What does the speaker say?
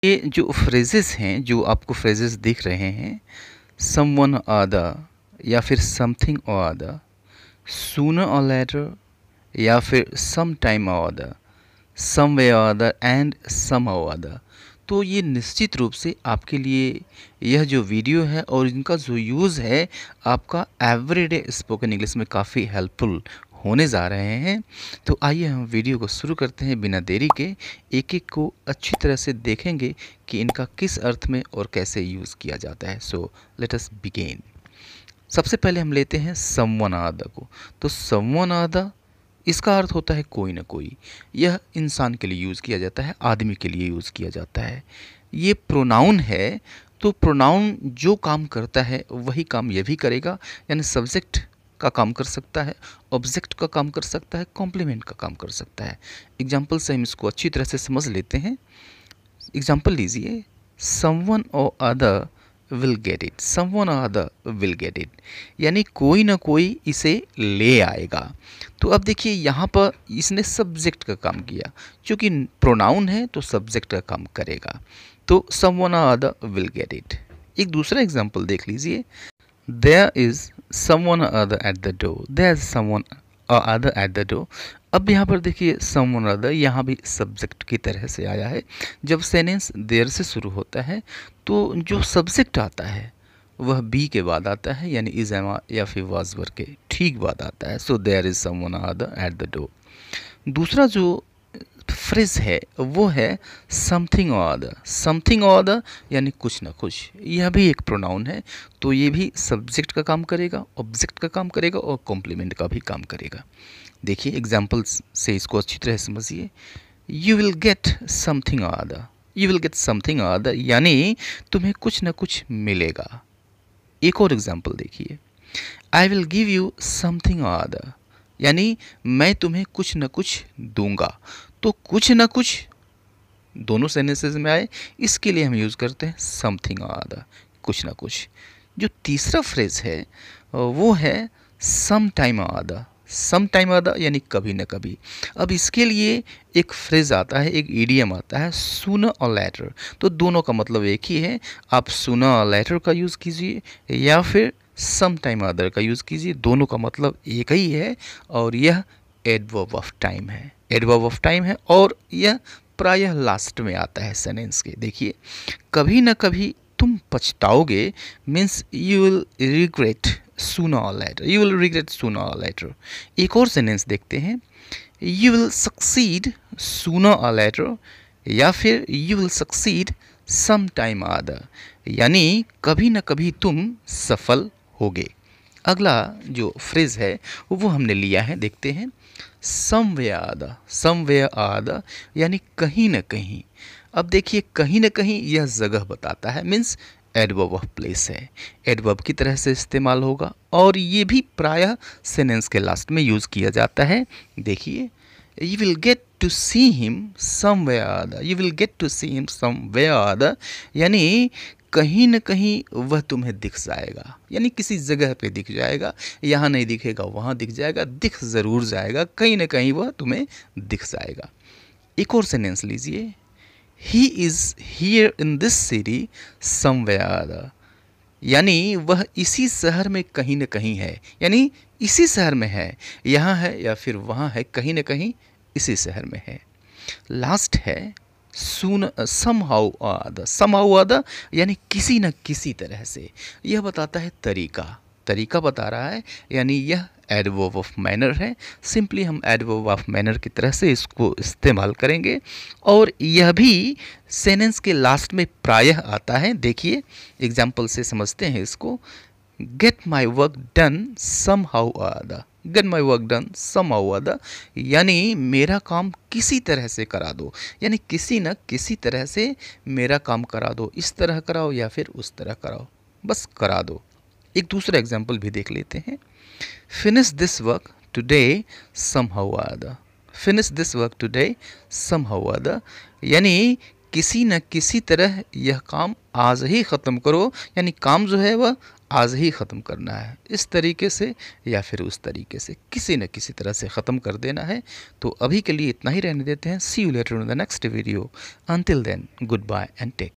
ये जो फ्रेजेस हैं, जो आपको फ्रेजेस दिख रहे हैं, समवन और द या फिर समथिंग और द, सूनर और लेटर या फिर सम टाइम और द, समवे और अदर एंड सम और अदर। तो ये निश्चित रूप से आपके लिए यह जो वीडियो है और इनका जो यूज़ है आपका एवरीडे स्पोकन इंग्लिश में काफ़ी हेल्पफुल होने जा रहे हैं। तो आइए हम वीडियो को शुरू करते हैं बिना देरी के। एक एक को अच्छी तरह से देखेंगे कि इनका किस अर्थ में और कैसे यूज़ किया जाता है। So let us begin. सबसे पहले हम लेते हैं समवन अदर को। तो समवन अदर इसका अर्थ होता है कोई ना कोई। यह इंसान के लिए यूज़ किया जाता है, आदमी के लिए यूज़ किया जाता है। ये प्रोनाउन है, तो प्रोनाउन जो काम करता है वही काम ये भी करेगा, यानी सब्जेक्ट का काम कर सकता है, ऑब्जेक्ट का काम कर सकता है, कॉम्प्लीमेंट का काम कर सकता है। एग्जाम्पल से हम इसको अच्छी तरह से समझ लेते हैं। एग्जाम्पल लीजिए, समवन और other will get it, someone और अदर विल गेट इट, यानी कोई ना कोई इसे ले आएगा। तो अब देखिए यहाँ पर इसने सब्जेक्ट का काम किया, क्योंकि प्रोनाउन है तो सब्जेक्ट का काम करेगा। तो समवन और अदर विल गेट इट। एक दूसरा एग्जाम्पल देख लीजिए, there is someone other at the door, there is someone other at the door. अब यहाँ पर देखिए समवन अदर यहाँ भी सब्जेक्ट की तरह से आया है। जब सेंटेंस देयर से शुरू होता है तो जो सब्जेक्ट आता है वह बी के बाद आता है, यानी इज एमा या फिर वाज वर के ठीक बाद आता है। So there is someone other at the door. दूसरा जो फ्रेज है वो है समथिंग और अदर। समथिंग और अदर यानी कुछ ना कुछ, यह भी एक प्रोनाउन है, तो ये भी सब्जेक्ट का काम करेगा, ऑब्जेक्ट का काम करेगा और कॉम्प्लीमेंट का भी काम करेगा। देखिए एग्जाम्पल्स से इसको अच्छी तरह समझिए। यू विल गेट समथिंग और other, you will get something और अदर यानी तुम्हें कुछ ना कुछ मिलेगा। एक और एग्जाम्पल देखिए, I will give you something और अदर, यानी मैं तुम्हें कुछ न कुछ दूंगा। तो कुछ न कुछ दोनों सेंटेंसेस में आए, इसके लिए हम यूज़ करते हैं समथिंग और अदर, कुछ ना कुछ। जो तीसरा फ्रेज है वो है सम टाइम और अदर। सम टाइम और अदर यानी कभी न कभी। अब इसके लिए एक फ्रेज आता है, एक ईडियम आता है, सूनर और लेटर। तो दोनों का मतलब एक ही है। आप सूनर और लेटर का यूज़ कीजिए या फिर सम टाइम अदर का यूज़ कीजिए, दोनों का मतलब एक ही है। और यह एडवर्ब ऑफ टाइम है, एडवर्ब ऑफ टाइम है, और यह प्रायः लास्ट में आता है सेंटेंस के। देखिए, कभी ना कभी तुम पछताओगे means you will regret sooner or later, you will regret sooner or later. एक और सेंटेंस देखते हैं, you will succeed sooner or later या फिर you will succeed some time other, यानी कभी ना कभी तुम सफल होगे। अगला जो फ्रेज है वो हमने लिया है, देखते हैं, समवेयर अदर, समवेयर अदर यानी कहीं ना कहीं। अब देखिए कहीं ना कहीं यह जगह बताता है, मीन्स एडवर्ब ऑफ प्लेस है, एडवर्ब की तरह से इस्तेमाल होगा और ये भी प्रायः सेंटेंस के लास्ट में यूज़ किया जाता है। देखिए, you will get to see him somewhere or other, you will get to see him somewhere or other, यानी कहीं न कहीं वह तुम्हें दिख जाएगा, यानी किसी जगह पे दिख जाएगा, यहाँ नहीं दिखेगा वहाँ दिख जाएगा, दिख ज़रूर जाएगा, कहीं न कहीं वह तुम्हें दिख जाएगा। एक और सेंटेंस लीजिए, he is here in this city somewhere or other, यानी वह इसी शहर में कहीं न कहीं है, यानी इसी शहर में है, यहाँ है या फिर वहाँ है, कहीं न कहीं इसी शहर में है। लास्ट है सून समहाउ अदर, समहाउ अदर यानी किसी न किसी तरह से। यह बताता है तरीका, तरीका बता रहा है, यानी यह एडवर्ब ऑफ मैनर है। सिंपली हम एडवर्ब ऑफ मैनर की तरह से इसको इस्तेमाल करेंगे और यह भी सेंटेंस के लास्ट में प्रायः आता है। देखिए एग्जाम्पल से समझते हैं इसको, get my work done somehow other, get my work done somehow other यानी मेरा काम किसी तरह से करा दो, यानी किसी न किसी तरह से मेरा काम करा दो, इस तरह कराओ या फिर उस तरह कराओ, बस करा दो। एक दूसरा एग्जाम्पल भी देख लेते हैं, finish this work today somehow other, finish this work today somehow other यानी किसी न किसी तरह यह काम आज ही ख़त्म करो, यानी काम जो है वह आज ही ख़त्म करना है, इस तरीके से या फिर उस तरीके से किसी न किसी तरह से ख़त्म कर देना है। तो अभी के लिए इतना ही रहने देते हैं। See you later in the next video. Until then, good bye and take